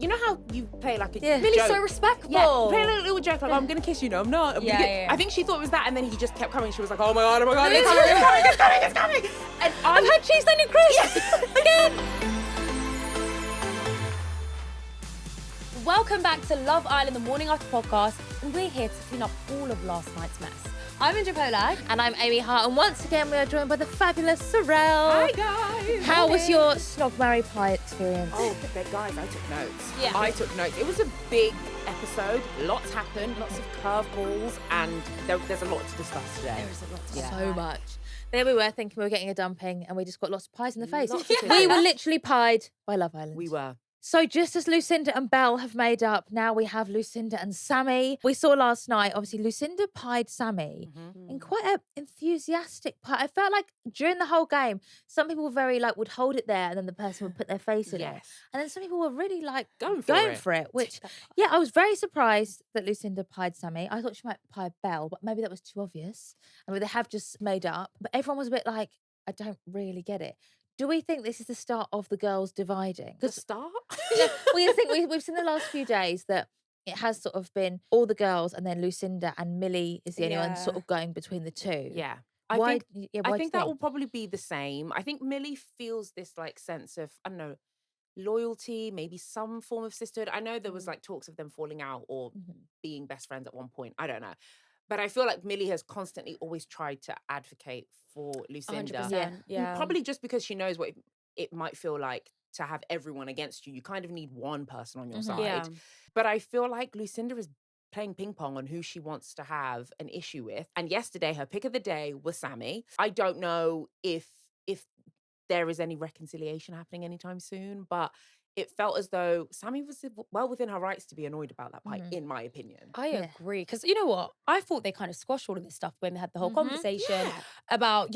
You know how you play like a Millie's joke? so respectful. Yeah, play a little joke like, I'm going to kiss you. No, I'm not. I think she thought it was that, and then he just kept coming. She was like, oh my God, it's coming. And I've had cheese onion crisps again. Welcome back to Love Island, the Morning After podcast, and we're here to clean up all of last night's mess. I'm Indiyah Polack. And I'm Amy Hart, and once again we are joined by the fabulous Sarel. Hi guys. How was your Snog, marry, pie experience? Oh, guys, I took notes. Yeah. I took notes. It was a big episode. Lots happened, lots of curveballs, and there's a lot to discuss today. There's a lot to So much. There we were thinking we were getting a dumping, and we just got lots of pies in the face. Lots of We were literally pied by Love Island. We were. So just as Lucinda and Belle have made up, now we have Lucinda and Sammy. We saw last night, obviously, Lucinda pied Sammy in quite an enthusiastic pie. I felt like during the whole game, some people were very would hold it there and then the person would put their face in it. And then some people were really going for it, which, yeah, I was very surprised that Lucinda pied Sammy. I thought she might pie Belle, but maybe that was too obvious. I mean, they have just made up. But everyone was a bit like, I don't really get it. Do we think this is the start of the girls dividing? The start? Well, I think we've seen the last few days that it has sort of been all the girls and then Lucinda and Millie is the only one sort of going between the two. Yeah. Why I do you think that will probably be the same. I think Millie feels this sense of, I don't know, loyalty, maybe some form of sisterhood. I know there was talks of them falling out or being best friends at one point. I don't know. But I feel like Millie has constantly always tried to advocate for Lucinda. 100%. Yeah. Probably just because she knows what it might feel like to have everyone against you. You kind of need one person on your side. Yeah. But I feel like Lucinda is playing ping pong on who she wants to have an issue with. And yesterday, her pick of the day was Sammy. I don't know if there is any reconciliation happening anytime soon, but it felt as though Sammy was well within her rights to be annoyed about that pie, in my opinion. I agree. Because you know what? I thought they kind of squashed all of this stuff when they had the whole conversation about,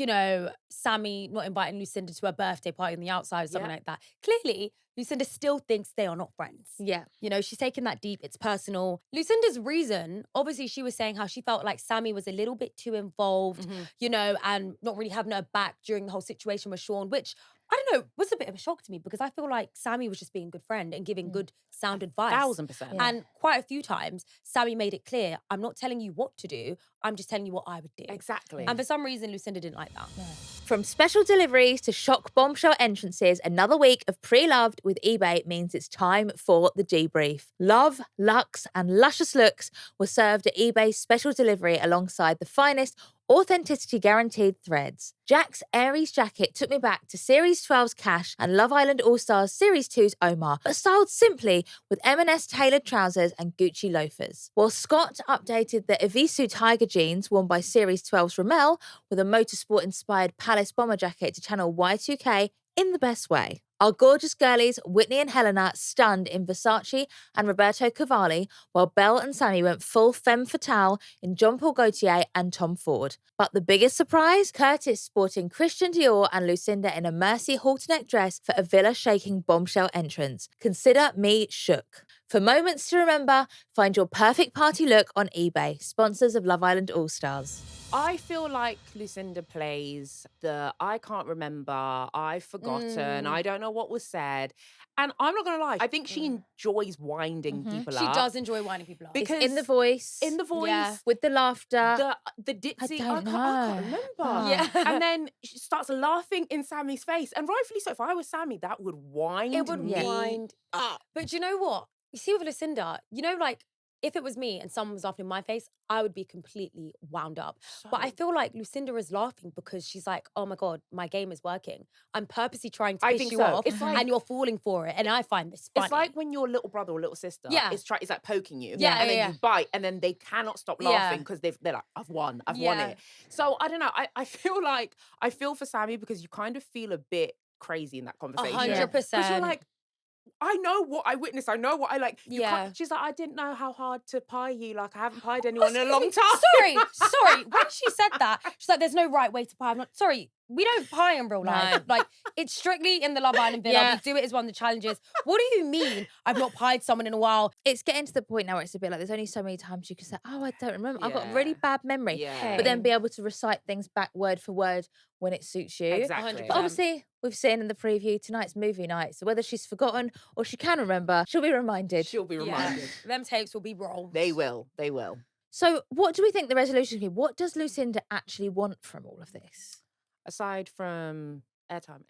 Sammy not inviting Lucinda to her birthday party on the outside or something like that. Clearly, Lucinda still thinks they are not friends. Yeah. She's taken that deep. It's personal. Lucinda's reason, obviously, she was saying how she felt like Sammy was a little bit too involved, and not really having her back during the whole situation with Sean, which, I don't know, was a bit of a shock to me because I feel like Sammy was just being a good friend and giving good sound advice. 1000%. Yeah. And quite a few times, Sammy made it clear, I'm not telling you what to do, I'm just telling you what I would do. Exactly. And for some reason, Lucinda didn't like that. Yeah. From special deliveries to shock bombshell entrances, another week of pre-loved with eBay means it's time for the debrief. Love, luxe, and luscious looks were served at eBay's special delivery alongside the finest authenticity guaranteed threads. Jack's Aries jacket took me back to Series 12's Cash and Love Island All-Stars Series 2's Omar, but styled simply with M&S tailored trousers and Gucci loafers. While Scott updated the Evisu Tiger jeans worn by Series 12's Ramel with a motorsport-inspired Palace bomber jacket to channel Y2K in the best way. Our gorgeous girlies, Whitney and Helena, stunned in Versace and Roberto Cavalli, while Belle and Sammy went full femme fatale in Jean Paul Gaultier and Tom Ford. But the biggest surprise? Curtis sporting Christian Dior and Lucinda in a Mercy halter-neck dress for a villa-shaking bombshell entrance. Consider me shook. For moments to remember, find your perfect party look on eBay, sponsors of Love Island All-Stars. I feel like Lucinda plays the I can't remember, I've forgotten, I don't know what was said. And I'm not going to lie, I think she enjoys winding people She up. does enjoy winding people up. Because In the voice. Yeah. With the laughter. the ditzy, I I don't can't know. remember. Yeah. And then she starts laughing in Sammy's face. And rightfully so, if I was Sammy, that would wind It would me wind up. But you know what? You see with Lucinda, if it was me and someone was laughing in my face, I would be completely wound up. But I feel like Lucinda is laughing because she's like, oh my God, my game is working. I'm purposely trying to piss you off and you're falling for it. And I find this funny. It's like when your little brother or little sister is like poking you. Yeah, and then you bite and then they cannot stop laughing because they're like, I've won it. So I don't know. I feel for Sammy because you kind of feel a bit crazy in that conversation. 100%. Because you're like, I know what I witnessed. I know what I like. She's like, I didn't know how hard to pie you. Like, I haven't pied anyone in a long time. Sorry. When she said that, she's like, there's no right way to pie. I'm not, sorry, we don't pie in real life. No. Like, it's strictly in the Love Island villa. Yeah. We do it as one of the challenges. What do you mean I've not pied someone in a while? It's getting to the point now where it's a bit like there's only so many times you can say, oh, I don't remember. I've got a really Yeah. bad memory. Yeah. But then be able to recite things back word for word when it suits you. Exactly. But obviously, we've seen in the preview, tonight's movie night. So whether she's forgotten or she can remember, she'll be reminded. She'll be reminded. Them tapes will be rolled. They will. They will. So what do we think the resolution will be? What does Lucinda actually want from all of this? Aside from airtime.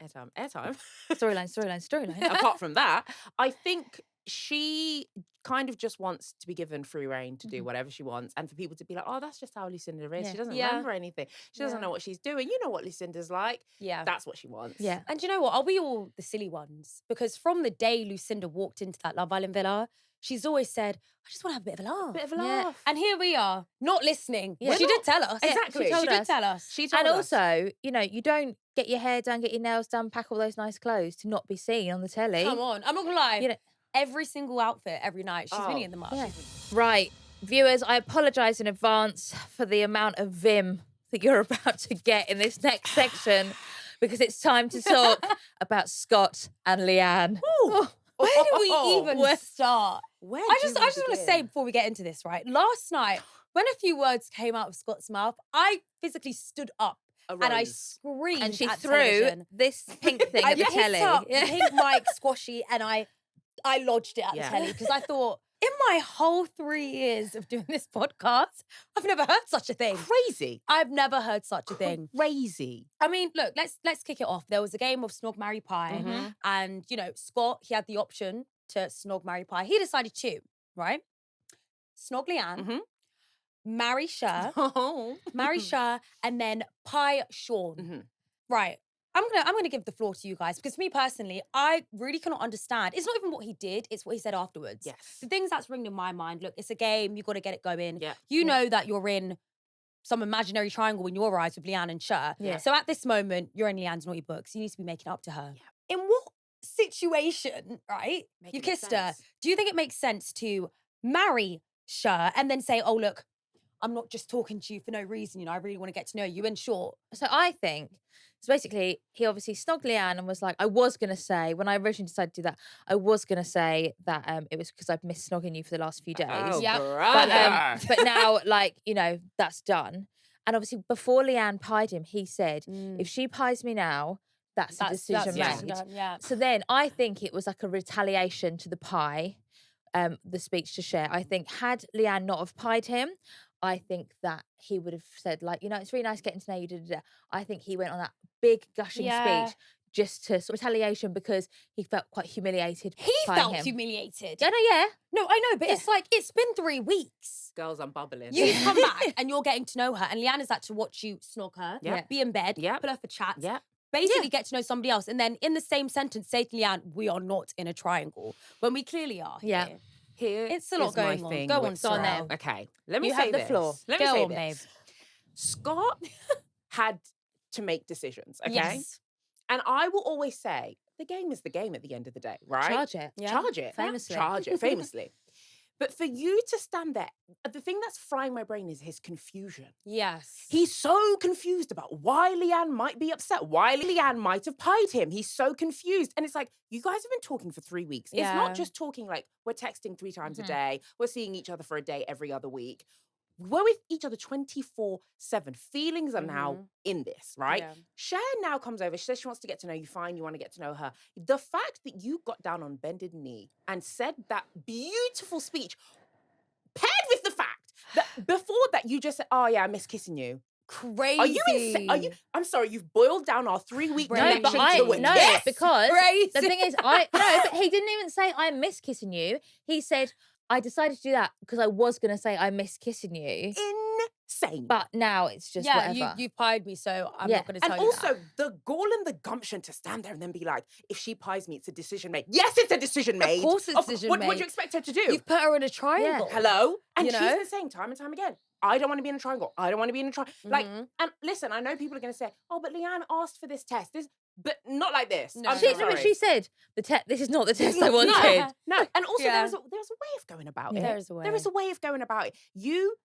Storyline. Apart from that, I think she kind of just wants to be given free reign to do whatever she wants, and for people to be like, oh, that's just how Lucinda is. Yeah. She doesn't Yeah. remember anything. She doesn't know what she's doing. You know what Lucinda's like. Yeah. That's what she wants. Yeah. And you know what? Are we all the silly ones? Because from the day Lucinda walked into that Love Island villa, she's always said, I just want to have a bit of a laugh. Bit of a Yeah. laugh. And here we are, not listening. Yeah. She did tell us. Exactly. She She told did us. tell us. She told And us. also, you know, you don't get your hair done, get your nails done, pack all those nice clothes to not be seen on the telly. Come on. I'm not going to lie. You know- Every single outfit, every night, she's winning in them up. Yeah. Right, viewers, I apologise in advance for the amount of vim that you're about to get in this next section because it's time to talk about Scott and Leanne. Where do we even Where- start? Where I do just we want to begin? say before we get into this, right? Last night, when a few words came out of Scott's mouth, I physically stood up and I Arose. screamed And she at threw television. this pink thing I at the picked telly. up Yeah. the pink mic squashy and I lodged it at Yeah. the telly because I thought, in my whole 3 years of doing this podcast, I've never heard such a thing. Crazy. I've never heard such a thing. Crazy. I mean, look, let's kick it off. There was a game of Snog, Marry, Pie, Mhm. and you know, Scott, he had the option to Snog, Marry, Pie. He decided to, right? Snog Leanne, Mhm. marry Cher, Oh. marry Cher, and then Pie Sean. Mhm. Right. I'm gonna give the floor to you guys because for me personally, I really cannot understand. It's not even what he did; it's what he said afterwards. Yes. The things that's ringing in my mind. Look, it's a game. You got to get it going. Yeah. You know that you're in some imaginary triangle in your eyes with Leanne and Cher. Yeah. So at this moment, you're in Leanne's naughty books. You need to be making up to her. In what situation, right? Making You it kissed her. sense. Do you think it makes sense to marry Cher and then say, oh, look, I'm not just talking to you for no reason. You know, I really want to get to know you. In short, So I think, so basically, he obviously snogged Leanne and was like, I was going to say, when I originally decided to do that, I was going to say that it was because I've missed snogging you for the last few days. Oh, Yep. brother. But now, like, you know, that's done. And obviously, before Leanne pied him, he said, if she pies me now, that's a decision that's made. done, yeah. So then I think it was like a retaliation to the pie, the speech to Cher. I think had Leanne not have pied him, I think that he would have said, like, you know, it's really nice getting to know you. Da, da, da. I think he went on that big gushing Yeah. speech just to retaliation because he felt quite humiliated. He pieing felt him. humiliated. Yeah, no, yeah. No, I know, but it's like, it's been 3 weeks. Girls, I'm bubbling. You come back and you're getting to know her, and Leanne is that to watch you snog her, Yeah. be in bed, Yeah. pull her for chats, Yeah. basically get to know somebody else, and then in the same sentence say to Leanne, we are not in a triangle, when we clearly are. Yeah. here. Here It's a lot is my going on. thing Go with on, Sarel. Sarel. Okay, let me You say have the this. floor. Let me Go say on, this. babe. Scott had to make decisions, okay? Yes. And I will always say, the game is the game at the end of the day, right? Charge it. Yeah. Charge it. Famously. Charge it, famously. But for you to stand there, the thing that's frying my brain is his confusion. Yes. He's so confused about why Leanne might be upset, why Leanne might have pied him. He's so confused. And it's like, you guys have been talking for 3 weeks. It's Yeah. not just talking like we're texting 3 times a Mhm. day, we're seeing each other for a day every other week. We're with each other 24/7. Feelings are now in this, right? Yeah. Cher now comes over. She says she wants to get to know you. Fine, you want to get to know her. The fact that you got down on bended knee and said that beautiful speech, paired with the fact that before that you just said, "Oh yeah, I miss kissing you." Crazy. Are you insane? Are you? I'm sorry, you've boiled down our 3-week No, connection but I to a no, kiss. because Crazy. the thing is, no, but he didn't even say I miss kissing you. He said I decided to do that because I was going to say I miss kissing you, Insane. but now it's just yeah, whatever. you pied me, so I'm Yeah. not going to tell And you also that. the gall and the gumption to stand there and then be like, if she pies me, it's a decision made. Yes, it's a decision made. course it's a decision What do made. you expect her to do? You've put her in a triangle. Hello? And You she's know? been saying time and time again, I don't want to be in a triangle. I don't want to be in a triangle. Like, Mhm. and listen, I know people are going to say, oh, but Leanne asked for this test. But not like this. No. I'm she, so no, but sorry. she said this is not the test I wanted. No, and also Yeah. there's a way of going about it. There's a way. There is a way of going about it. You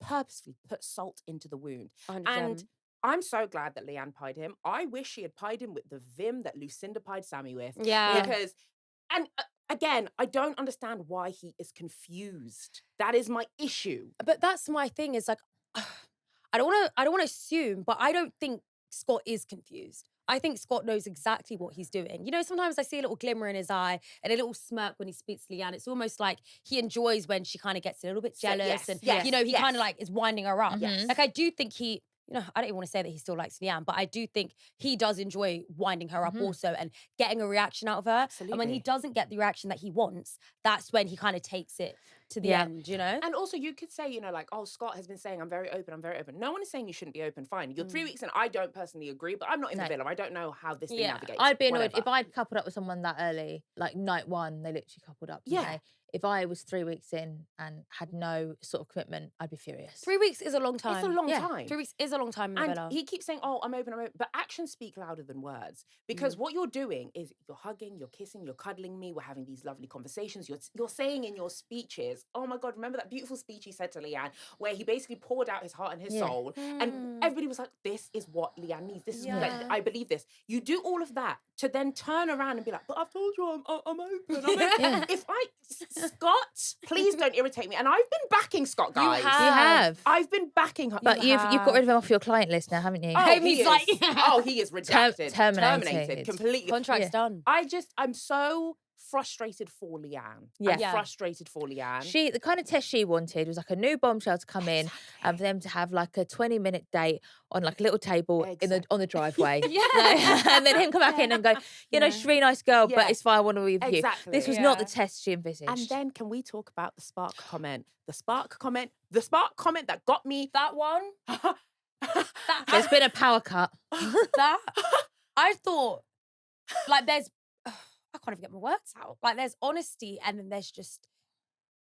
purposefully put salt into the wound. 100%. And I'm so glad that Leanne pied him. I wish she had pied him with the vim that Lucinda pied Sammy with. Yeah. Because, and again, I don't understand why he is confused. That is my issue. But that's my thing is like, I don't want to assume, but I don't think Scott is confused. I think Scott knows exactly what he's doing. You know, sometimes I see a little glimmer in his eye and a little smirk when he speaks to Leanne. It's almost like he enjoys when she kind of gets a little bit jealous you know, he kind of like is winding her up. Yes. Like I do think he, you know, I don't even want to say that he still likes Leanne, but I do think he does enjoy winding her up also and getting a reaction out of her. Absolutely. And when he doesn't get the reaction that he wants, that's when he kind of takes it to the end, you know? And also you could say, you know, like, oh, Scott has been saying, I'm very open. No one is saying you shouldn't be open, fine. You're 3 weeks and I don't personally agree, but I'm not in the villa. I don't know how this thing navigates. I'd be annoyed whatever. if I'd coupled up with someone that early, like night one, they literally coupled up. Yeah. If I was 3 weeks in and had no sort of commitment, I'd be furious. 3 weeks is a long time. It's a long time. 3 weeks is a long time in the And villa. he keeps saying, oh, I'm open. But actions speak louder than words. Because what you're doing is you're hugging, you're kissing, you're cuddling me. We're having these lovely conversations. You're saying in your speeches, oh my God, remember that beautiful speech he said to Leanne, where he basically poured out his heart and his soul. And everybody was like, this is what Leanne needs. This is like, I believe this. You do all of that to then turn around and be like, but I've told you I'm open. If Scott, please don't irritate me. And I've been backing Scott, guys. You have. I've been backing her. But you've got rid of him off your client list now, haven't you? Oh, Amy's he is. like- Oh, he is redacted. Terminated. Completely. Contract's done. I'm so frustrated for Leanne. Yeah. I'm frustrated for Leanne. The kind of test she wanted was like a new bombshell to come in and for them to have like a 20-minute date on like a little table on the driveway. And then him come back in and go, you know, she's a really nice girl, but it's fine, I want to be with you. This was not the test she envisaged. And then can we talk about the spark comment? The spark comment that got me. That one? There's been a power cut. That? I thought, like, there's... I can't even get my words out. Like, there's honesty and then there's just,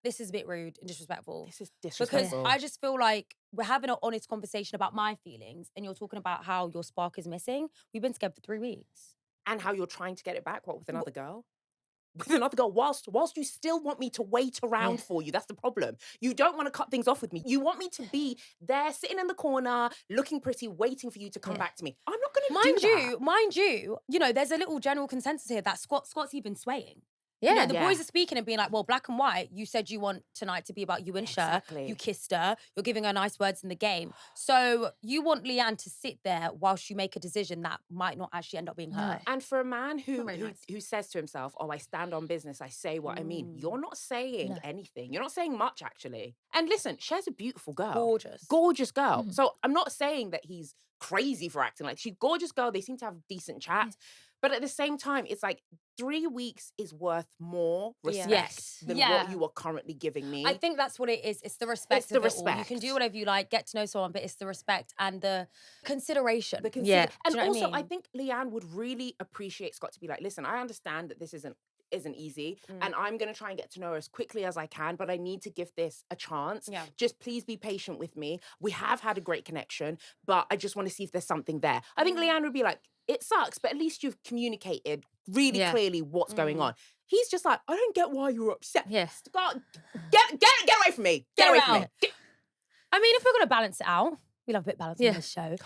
this is a bit rude and disrespectful. This is disrespectful. Because I just feel like we're having an honest conversation about my feelings and you're talking about how your spark is missing. We've been together for 3 weeks. And how you're trying to get it back, with another girl? With another girl, whilst you still want me to wait around for you. That's the problem. You don't want to cut things off with me. You want me to be there, sitting in the corner, looking pretty, waiting for you to come back to me. I'm not going to do that. Mind you, you know, there's a little general consensus here that Scott's even swaying. Yeah. You know, the boys are speaking and being like, well, black and white, you said you want tonight to be about you and Cher. You kissed her. You're giving her nice words in the game. So you want Leanne to sit there whilst you make a decision that might not actually end up being her. And for a man who says to himself, oh, I stand on business, I say what I mean, you're not saying anything. You're not saying much, actually. And listen, Cher's a beautiful girl. Gorgeous girl. So I'm not saying that he's crazy for acting like she's a gorgeous girl. They seem to have decent chats. But at the same time, it's like 3 weeks is worth more respect than what you are currently giving me. I think that's what it is. It's the respect. It's the respect. You can do whatever you like, get to know someone, but it's the respect and the consideration. And also, I think Leanne would really appreciate Scott to be like, listen, I understand that this isn't easy and I'm going to try and get to know her as quickly as I can, but I need to give this a chance. Just please be patient with me. We have had a great connection, but I just want to see if there's something there. I think Leanne would be like, it sucks, but at least you've communicated really clearly what's going on. He's just like, I don't get why you're upset. God, get away from me. Get away from me. I mean, if we're going to balance it out, we love a bit of balance on this show.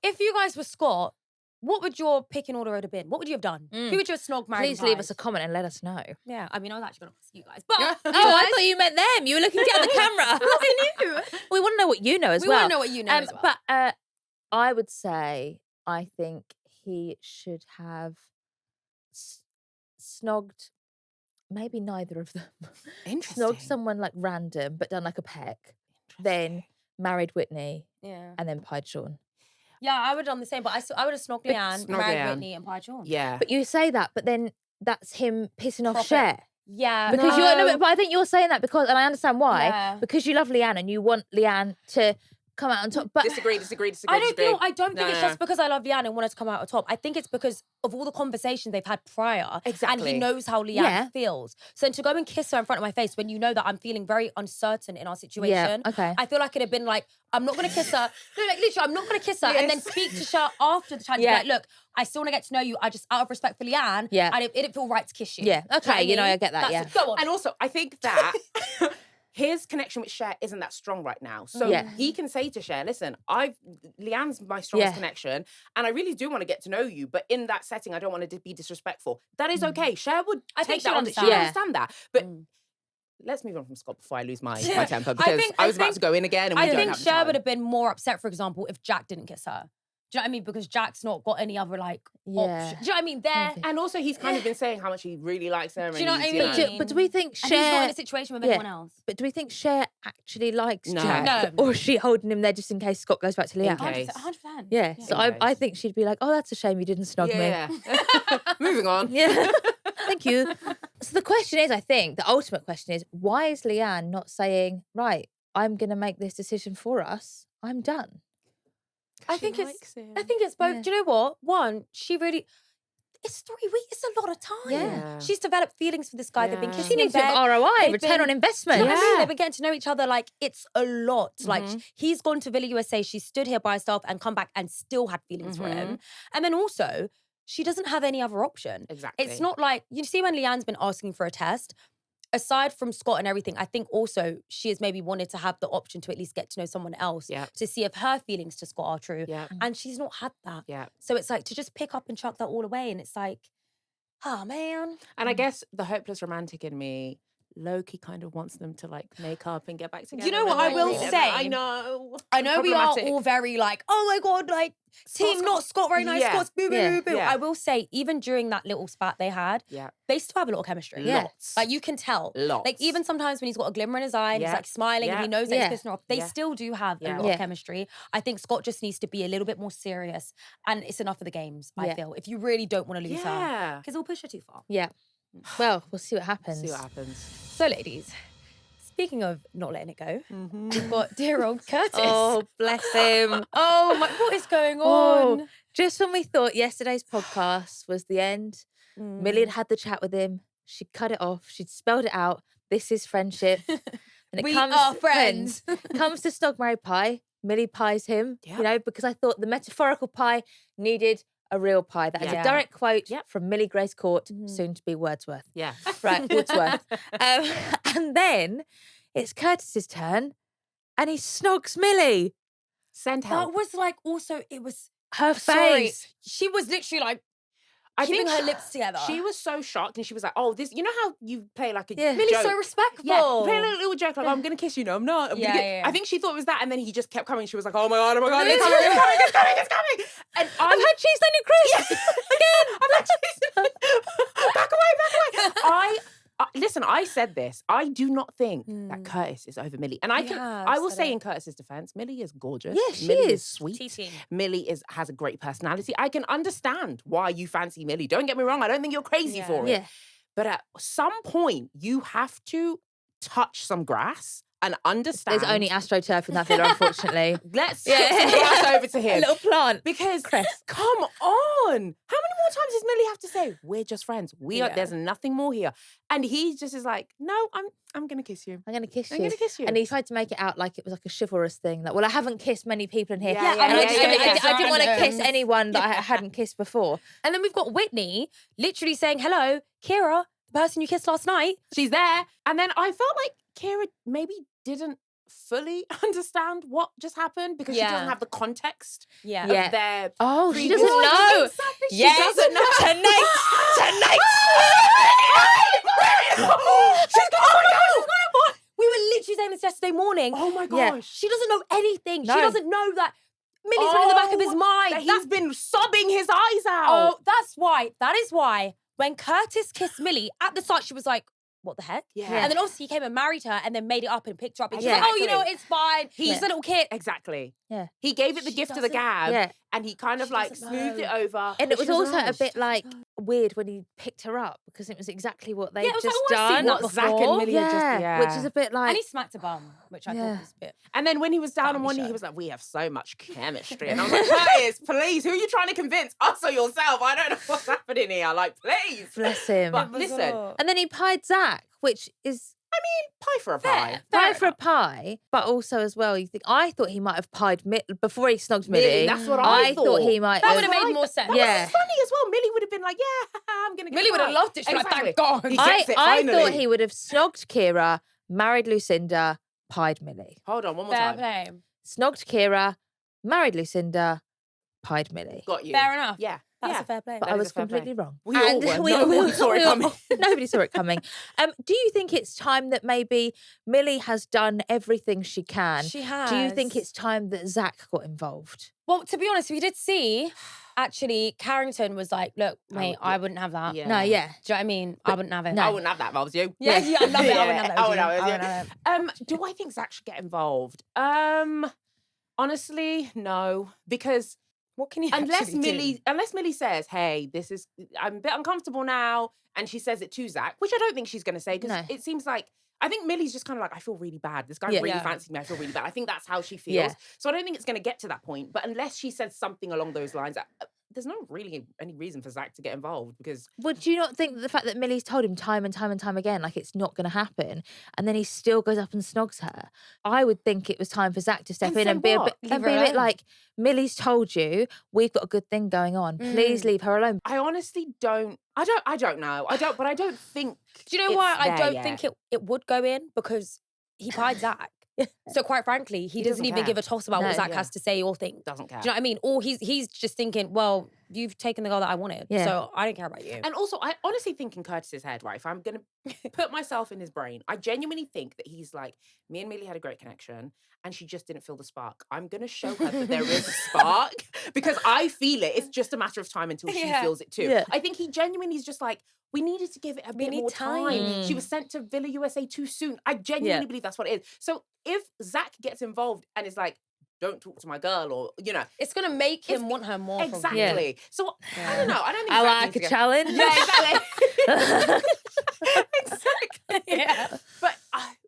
If you guys were Scott, what would your picking order have been? What would you have done? Who would you have snog, married? Please leave us a comment and let us know. Yeah, I mean, I was actually going to ask you guys. But I thought you meant them. You were looking down the camera. you. We want to know what you know as well. We want to know what you know as well. But I would say, I think he should have snogged maybe neither of them. Interesting. Snogged someone like random, but done like a peck. Then married Whitney. And then pied Sean. Yeah, I would have done the same, but I would have snogged Leanne, married Whitney, and pied Sean. Yeah. But you say that, but then that's him pissing off Cher. Yeah. Because but I think you're saying that because, and I understand why, because you love Leanne and you want Leanne to come out on top. But disagree. I don't think it's just because I love Leanne and want her to come out on top. I think it's because of all the conversations they've had prior. Exactly. And he knows how Leanne feels. So to go and kiss her in front of my face when you know that I'm feeling very uncertain in our situation, I feel like it'd have been like, I'm not going to kiss her. No, like literally, I'm not going to kiss her. And then speak to Cher after the time to be like, look, I still want to get to know you. I just, out of respect for Leanne, and it didn't feel right to kiss you. Yeah, okay, you know, I get that, Go on. And also, I think that his connection with Cher isn't that strong right now. So he can say to Cher, listen, Leanne's my strongest connection, and I really do want to get to know you, but in that setting, I don't want to be disrespectful. That is okay. Cher would take that on. She would understand that. But let's move on from Scott before I lose my temper, because I was about to go in again, and we don't have I think Cher time. would have been more upset, for example, if Jack didn't kiss her. Do you know what I mean? Because Jack's not got any other option. Do you know what I mean? And also he's kind of been saying how much he really likes her. Do you know what I mean? But do we think Cher... And he's not in a situation with anyone else. But do we think Cher actually likes Jack? No. Or is she holding him there just in case Scott goes back to Leanne? 100%. Yeah. So I think she'd be like, oh, that's a shame you didn't snog me. Yeah. Moving on. Yeah. Thank you. So the question is, I think, the ultimate question is, why is Leanne not saying, right, I'm going to make this decision for us. I'm done. I think it's both. Yeah. Do you know what? One, she really... It's 3 weeks. It's a lot of time. Yeah. She's developed feelings for this guy. They've been kissing She in needs bed. ROI, return on investment. Do you know what I mean? They've been getting to know each other. Like, it's a lot. Like, he's gone to Villa USA. She stood here by herself and come back and still had feelings for him. And then also, she doesn't have any other option. Exactly. It's not like... You see when Leanne's been asking for a test... Aside from Scott and everything, I think also she has maybe wanted to have the option to at least get to know someone else to see if her feelings to Scott are true. Yeah. And she's not had that. Yeah. So it's like to just pick up and chuck that all away. And it's like, oh, man. And I guess the hopeless romantic in me, low-key kind of wants them to like make up and get back together. You know what I will say? I know we are all very like, oh my God, like team not Scott, very nice, Scott's boo, boo, boo, boo. I will say, even during that little spat they had, they still have a lot of chemistry. Lots. Like you can tell. Lots. Like even sometimes when he's got a glimmer in his eye and he's like smiling and he knows that he's kissing her off, they still do have a lot of chemistry. I think Scott just needs to be a little bit more serious, and it's enough of the games, I feel, if you really don't want to lose her. Because he'll push her too far. Yeah. Well, we'll see what happens. So, ladies, speaking of not letting it go, we've got dear old Curtis. Oh, bless him. Oh, my, what is going on? Oh, just when we thought yesterday's podcast was the end, Millie had the chat with him. She'd cut it off. She'd spelled it out. This is friendship. And We are friends. Comes to Snog, Marry, Pie. Millie pies him, you know, because I thought the metaphorical pie needed a real pie. That is a direct quote from Millie Grace Court, soon to be Wordsworth. Yeah. Right, Wordsworth. And then it's Curtis's turn, and he snogs Millie. Send help. That was like also, it was... Her face. Sorry, she was literally like, keeping her she- lips together. She was so shocked, and she was like, "Oh, this." You know how you play like a Millie's joke? so respectful. Yeah, play a little joke like, "I'm gonna kiss you." No, I'm not. Yeah. I think she thought it was that, and then he just kept coming. She was like, "Oh my god, it's coming!" And I've had cheese onion crisps again. I've had cheese. Back away. Listen, I said this. I do not think that Curtis is over Millie. And I will say in Curtis's defense, Millie is gorgeous. Yeah, she Millie is. sweet. T-team. Millie has a great personality. I can understand why you fancy Millie. Don't get me wrong. I don't think you're crazy for it. Yeah. But at some point, you have to touch some grass and understand. There's only AstroTurf in that villa, unfortunately. Let's get some grass over to him. A little plant. Because, come on. How many more times does Millie have to say, we're just friends. There's nothing more here. And he just is like, no, I'm going to kiss you. I'm going to kiss you. I'm going to kiss you. And he tried to make it out like it was like a chivalrous thing. Like, well, I haven't kissed many people in here. I I didn't want to kiss anyone that I hadn't kissed before. And then we've got Whitney literally saying, hello, Kyra, the person you kissed last night. She's there. And then I felt like Kyra maybe didn't fully understand what just happened because she doesn't have the context of their she previous- doesn't know. Exactly. She Yes. doesn't know. Tonight. She's gone. We were literally saying this yesterday morning. Oh my Yeah. gosh. She doesn't know anything. No. She doesn't know that Millie's been in the back of his mind. That he's been sobbing his eyes out. Oh, that's why. That is why when Curtis kissed Millie, at the start she was like, what the heck? Yeah. And then obviously he came and married her and then made it up and picked her up. And she was Yeah. like, oh, you know, it's fine. He's Yeah. a little kid. Exactly. Yeah. He gave it the She gift of the doesn't- gab. Yeah. And he kind of She like doesn't smoothed it know. over. And it was She also a honest. bit like weird when he picked her up because it was exactly what they'd Yeah, it was like, just oh, I've seen done. that What Zach before. and Millie had just, Which is a bit like... And he smacked a bum, which I thought was a bit... And then when he was down on Family one knee, show. he was like, we have so much chemistry. And I was like, Curtis, please, who are you trying to convince? Us or yourself? I don't know what's happening here. Like, please. Bless him. But listen, And then he pied Zach, which is pie for a pie. pie for a pie, but also as well, you think I thought he might have pied before he snogged Millie. Millie, that's what I thought he might. That have- would have made more sense. That Yeah. was funny as well. Millie would have been like, yeah, I'm going to get Millie would have loved it. She's like, Exactly. thank God. He gets it I finally. thought he would have snogged Kyra married Lucinda, pied Millie. Hold on, one more Fair time. play. Snogged Kyra, married Lucinda, pied Millie. Got you. Fair enough. Yeah. That's yeah. a fair play. But That I is was a fair play. completely wrong. We all were. No one saw it coming. Nobody saw it coming. Do you think it's time that maybe Millie has done everything she can? She has. Do you think it's time that Zach got involved? Well, to be honest, we did see, actually, Carrington was like, look, mate, I wouldn't have that. Yeah. No, yeah. Do you know what I mean? I wouldn't have it. I wouldn't have that if I was you. Yeah, yeah, I love it. I wouldn't have that. I with would you. have it. I yeah. wouldn't have it. Do I think Zach should get involved? Honestly, no, because What can you unless actually do? Millie says, "Hey, I'm a bit uncomfortable now," and she says it to Zach, which I don't think she's going to say because No. it seems like I think Millie's just kind of like, I feel really bad. This guy Yeah. really Yeah. fancies me. I feel really bad. I think that's how she feels. Yeah. So I don't think it's going to get to that point. But unless she says something along those lines, there's not really any reason for Zach to get involved because Would you not think that the fact that Millie's told him time and time and time again, like it's not going to happen, and then he still goes up and snogs her? I would think it was time for Zach to step And in say and be a what? bit, Leave her alone. like, Millie's told you we've got a good thing going on. Please leave her alone. I honestly don't. I don't know. But I don't think. Do you know it's why I there don't yet. think it would go in? Because he pied Zach. So quite frankly, he doesn't doesn't even care. give a toss about No, what Zach yeah. has to say or think. Doesn't care. Do you know what I mean? Or he's just thinking, well, you've taken the girl that I wanted, Yeah. so I don't care about you. And also, I honestly think in Curtis's head, right, if I'm going to put myself in his brain, I genuinely think that he's like, me and Millie had a great connection and she just didn't feel the spark. I'm going to show her that there is a spark because I feel it. It's just a matter of time until she Yeah. feels it too. Yeah. I think he genuinely is just like, we needed to give it a bit need more time. time. She was sent to Villa USA too soon. I genuinely believe that's what it is. So if Zach gets involved and is like, don't talk to my girl or, It's gonna make him want her more. exactly. Probably. So I don't know. I don't think I Zach like needs a to get- challenge. Yeah, exactly. Exactly. Yeah. But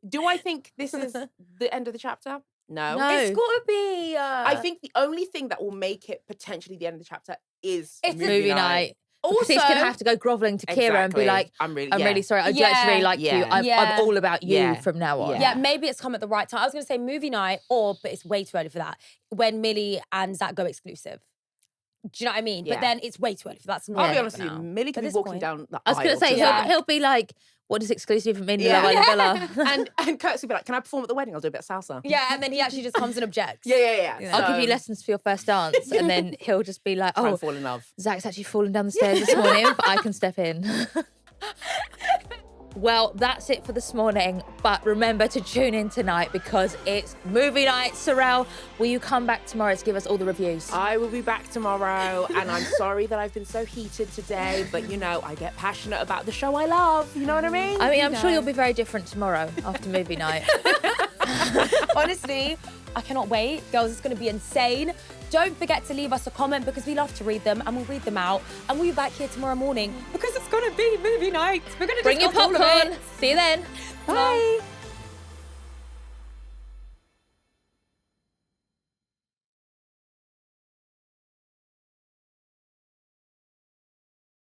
do I think this is the end of the chapter? No. No. It's gotta be. I think the only thing that will make it potentially the end of the chapter is It's Movie night. Because also he's going to have to go grovelling to Kyra and be Exactly. like, I'm really sorry. I do Yeah. actually really like you. Yeah. I'm Yeah. all about you Yeah. from now on. Yeah, maybe it's come at the right time. I was going to say movie night, but it's way too early for that. When Millie and Zach go exclusive. Do you know what I mean? Yeah. But then it's way too early for that. That's not I'll ready be honest for with you, now. Millie could At be this walking point. down the I was going to say, Yeah. he'll be like, what does exclusive mean in Yeah. Love Island Villa? and Curtis would be like, can I perform at the wedding? I'll do a bit of salsa. Yeah, and then he actually just comes and objects. Yeah. Yeah. I'll give you So, lessons for your first dance. And then he'll just be like, try and oh, fall in love. Zach's actually fallen down the stairs this morning, but I can step in. Well, that's it for this morning. But remember to tune in tonight because it's movie night. Sarel, will you come back tomorrow to give us all the reviews? I will be back tomorrow, and I'm sorry that I've been so heated today, but I get passionate about the show I love. You know what I mean? I mean, I'm sure you'll be very different tomorrow after movie night. Honestly, I cannot wait. Girls, it's going to be insane. Don't forget to leave us a comment because we love to read them and we'll read them out. And we'll be back here tomorrow morning because it's going to be movie night. We're going to Bring your discuss all of popcorn. it. See you then. Bye.